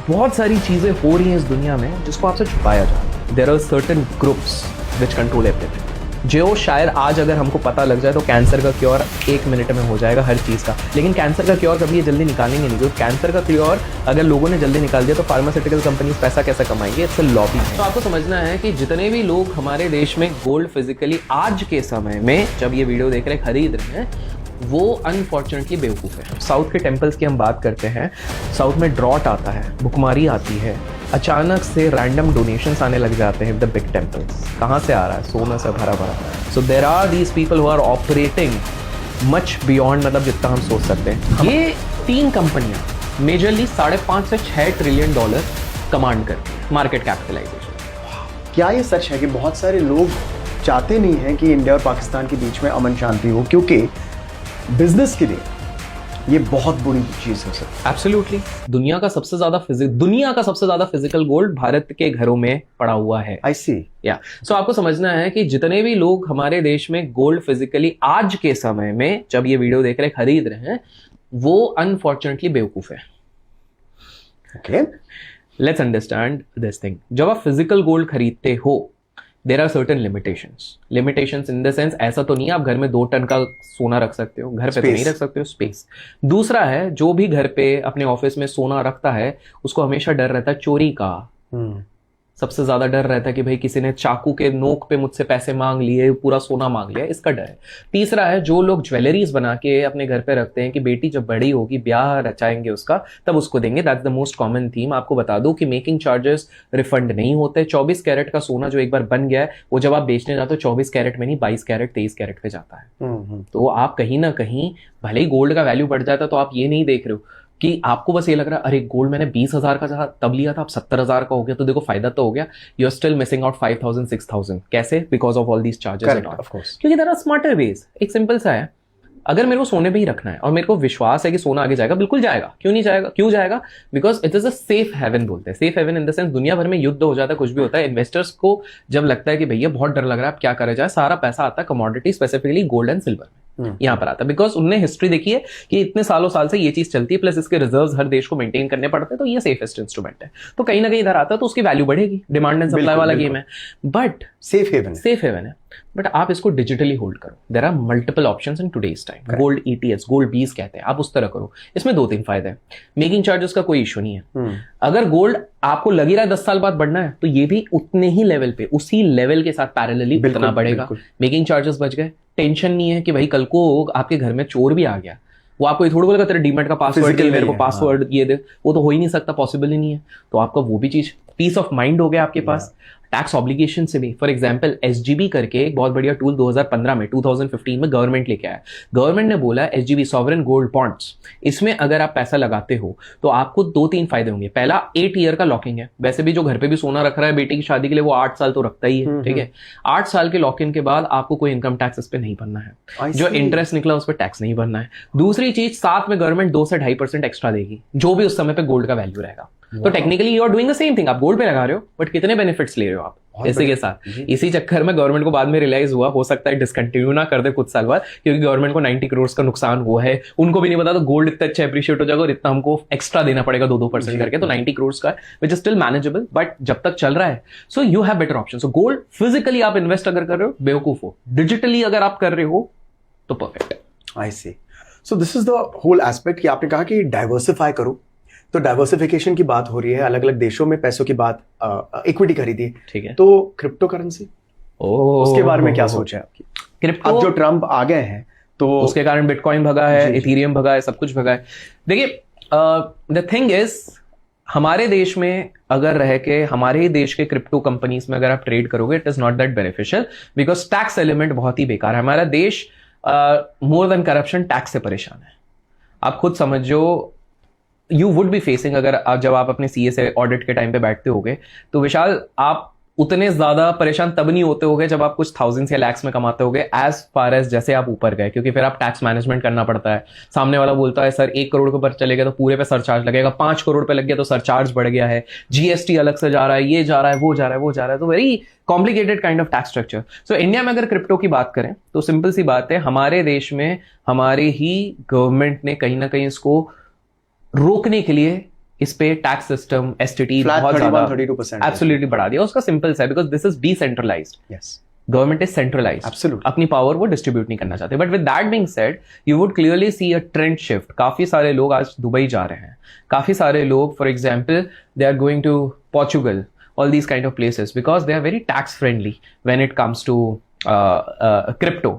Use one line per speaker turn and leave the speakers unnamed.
बहुत सारी चीजें हो रही हैं इस दुनिया में जिसको आपसे छुपाया जा रहा है। There are certain groups which control everything. जो शायद आज अगर हमको पता लग जाए तो कैंसर का क्योर 1 मिनट में हो जाएगा हर चीज़ का, लेकिन कैंसर का क्योर कभी ये जल्दी निकालेंगे नहीं, क्योंकि कैंसर का क्योर अगर लोगों ने जल्दी निकाल दिया तो फार्मास्यूटिकल कंपनीज पैसा कैसे कमाएंगे? It's a lobby. तो आपको समझना है कि जितने भी लोग हमारे देश में गोल्ड फिजिकली आज के समय में जब ये वीडियो देख रहे खरीद रहे हैं वो अनफॉर्चुनेटली बेवकूफ़ है। साउथ के टेम्पल्स की हम बात करते हैं, साउथ में ड्रॉट आता है, भुखमारी आती है, अचानक से रैंडम डोनेशंस आने लग जाते हैं। द बिग टेम्पल्स कहाँ से आ रहा है? सोना से भरा भरा। So there are these people who are operating much beyond, मतलब जितना हम सोच सकते हैं। ये 3 कंपनियां मेजरली 5.5 से 6 ट्रिलियन डॉलर कमांड करती हैं मार्केट कैपिटलाइजेशन।
क्या ये सच है कि बहुत सारे लोग चाहते नहीं हैं कि इंडिया और पाकिस्तान के बीच में अमन शांति हो, क्योंकि बिजनेस के लिए ये बहुत बुरी चीज हो सकती है?
एब्सोल्युटली। दुनिया का सबसे ज्यादा फिजिकल गोल्ड भारत के घरों में पड़ा हुआ है।
आई सी।
या सो आपको समझना है कि जितने भी लोग हमारे देश में गोल्ड फिजिकली आज के समय में जब ये वीडियो देख रहे खरीद रहे हैं वो अनफॉर्चुनेटली बेवकूफ है।
Okay,
let's understand this thing. जब आप फिजिकल गोल्ड खरीदते हो there are certain limitations in the sense, ऐसा तो नहीं है आप घर में 2 टन का सोना रख सकते हो, घर पे तो नहीं रख सकते हो, स्पेस। दूसरा है, जो भी घर पे अपने ऑफिस में सोना रखता है उसको हमेशा डर रहता है चोरी का। सबसे ज्यादा डर रहता है कि भाई किसी ने चाकू के नोक पे मुझसे पैसे मांग लिए, पूरा सोना मांग लिया, इसका डर है। तीसरा है, जो लोग ज्वेलरीज बना के अपने घर पे रखते हैं कि बेटी जब बड़ी होगी ब्याह रचाएंगे उसका तब उसको देंगे। That's the most common theme. आपको बता दूं कि मेकिंग चार्जेस रिफंड नहीं होते। 24 कैरेट का सोना जो एक बार बन गया है वो जब आप बेचने जाते हो 24 कैरेट में नहीं 22 कैरेट 23 कैरेट पे जाता है। तो आप कहीं ना कहीं भले ही गोल्ड का वैल्यू बढ़ जाता है तो आप ये नहीं देख रहे हो कि आपको बस ये लग रहा है अरे गोल्ड मैंने 20,000 का तब लिया था अब 70,000 का हो गया तो देखो फायदा तो हो गया। You are still missing out 5,000 6,000। कैसे? Because of all these charges and all. क्योंकि देयर आर स्मार्टर वेज। एक सिंपल सा है, अगर मेरे को सोने पे ही रखना है और मेरे को विश्वास है कि सोना आगे जाएगा, बिल्कुल जाएगा। क्यों नहीं जाएगा? क्यों जाएगा? Because it is a safe haven बोलते हैं। Safe haven in the sense दुनिया भर में युद्ध हो जाता है, कुछ भी होता है, इन्वेस्टर्स को जब लगता है कि भैया बहुत डर लग रहा है अब क्या करा जाए, सारा पैसा आता है commodity specifically gold and silver यहाँ पर आता है। बिकॉज उनने हिस्ट्री देखी है कि इतने साल से ये चीज चलती है, प्लस इसके रिजर्व्स हर देश को मेंटेन करने पड़ते हैं, तो ये सेफेस्ट इंस्ट्रूमेंट है। तो कहीं ना कहीं इधर आता है तो उसकी वैल्यू बढ़ेगी। डिमांड एंड सप्लाई वाला गेम है, बट
सेफ हेवन है।
बट आप इसको डिजिटली होल्ड करो। There are multiple options in today's time. Gold ETFs, gold bees कहते हैं, आप उस तरह करो। इसमें 2-3 फायदे हैं। मेकिंग चार्जेस का कोई इशू नहीं है। अगर गोल्ड आपको लग ही रहा है 10 साल बाद बढ़ना है तो ये भी उतने ही लेवल पे, उसी लेवल के साथ पैरेलली उतना बढ़ेगा। मेकिंग चार्जेस बच गए, टेंशन नहीं है कि भाई कल को आपके घर में चोर भी आ गया, वो आपको ये थोड़ी बोलेगा तेरे डीमैट का पासवर्ड दे, मेरे को पासवर्ड ये दे, वो तो हो ही नहीं सकता, पॉसिबल ही नहीं है। तो आपका वो भी चीज पीस ऑफ माइंड हो गया आपके पास। टैक्स ऑब्लिगेशन से भी, फॉर एग्जांपल SGB करके एक बहुत बढ़िया टूल 2015 में गवर्नमेंट लेके आया। गवर्नमेंट ने बोला SGB सॉवरेन गोल्ड बॉन्ड्स, इसमें अगर आप पैसा लगाते हो तो आपको 2-3 फायदे होंगे। पहला, 8 ईयर का लॉकिंग है। वैसे भी जो घर पे भी सोना रख रहा है बेटी की शादी के लिए वो 8 साल तो रखता ही है, ठीक है। 8 साल के लॉक इन के बाद आपको कोई इनकम टैक्स इस पे नहीं भरना है, जो इंटरेस्ट निकला उस पर टैक्स नहीं भरना है। दूसरी चीज, साथ में गवर्नमेंट 2 से 2.5% एक्स्ट्रा देगी जो भी उस समय पे गोल्ड का वैल्यू रहेगा। तो technically you are doing the same thing. आप गोल्ड पे लगा रहे हो बट कितने बेनिफिट्स ले रहे हो आप इसी के साथ। इसी चक्कर में गवर्नमेंट को बाद में रियलाइज हुआ, हो सकता है डिसकंटिन्यू ना कर दे कुछ साल बाद, क्योंकि गवर्नमेंट को 90 करोड़ का नुकसान हुआ है। उनको भी नहीं पता तो गोल्ड इतना अच्छा अप्रिशिएट हो जाएगा और इतना हमको एक्स्ट्रा देना पड़ेगा 2-2% करके, तो 90 करोड़ का, which is still manageable. But जब तक चल रहा है, so you have better option. So gold physically आप इन्वेस्ट अगर कर रहे हो बेवकूफ हो, डिजिटली अगर आप कर रहे हो तो परफेक्ट है।
I see. So this is the whole aspect कि आपने कहा कि डाइवर्सिफाई करो, तो डाइवर्सिफिकेशन की बात हो रही है, अलग अलग देशों में पैसों की बात, इक्विटी खरीदी, ठीक है। तो क्रिप्टो करेंसी, उसके बारे में क्या सोच है आपकी? क्रिप्टो, अब जो ट्रम्प आ गए हैं तो
उसके कारण बिटकॉइन भगा है, इथेरियम भगा है, सब कुछ भगा है। देखिए, द थिंग इज, हमारे देश में अगर रह के हमारे ही देश के क्रिप्टो कंपनीज में अगर आप ट्रेड करोगे, it is not that beneficial, because tax element बहुत ही बेकार है। हमारा देश मोर देन करप्शन टैक्स से परेशान है। आप खुद समझो, यू वुड बी फेसिंग, अगर जब आप अपने CA से ऑडिट के टाइम पे बैठते होगे तो विशाल आप उतने ज्यादा परेशान तब नहीं होते होगे जब आप कुछ थाउजेंड्स या लैक्स में कमाते होगे, एज फार एज जैसे आप ऊपर गए, क्योंकि फिर आप टैक्स मैनेजमेंट करना पड़ता है। सामने वाला बोलता है सर 1 करोड़ के ऊपर चले गए तो पूरे पे सरचार्ज लगेगा, 5 करोड़ पे लग गया तो सरचार्ज बढ़ गया है, GST अलग से जा रहा है, ये जा रहा है, वो जा रहा है, वो जा रहा है, तो very complicated kind of tax structure. So India में अगर क्रिप्टो की बात करें तो सिंपल सी बात है, हमारे देश में हमारे ही गवर्नमेंट ने कहीं ना कहीं इसको रोकने के लिए इस पे टैक्स सिस्टम एसटीटी
Flat
बहुत
31,
ज्यादा
32%
एब्सोल्युटली बढ़ा दिया। उसका सिंपल सा है, because this is decentralised.
Yes
government is centralised,
Absolutely.
अपनी पावर वो डिस्ट्रीब्यूट नहीं करना चाहते। But with that being said, you would clearly see a trend shift. काफी सारे लोग आज दुबई जा रहे हैं, काफी सारे लोग for example they are going to Portugal, all these kind of places, because they are very tax friendly when it comes to crypto.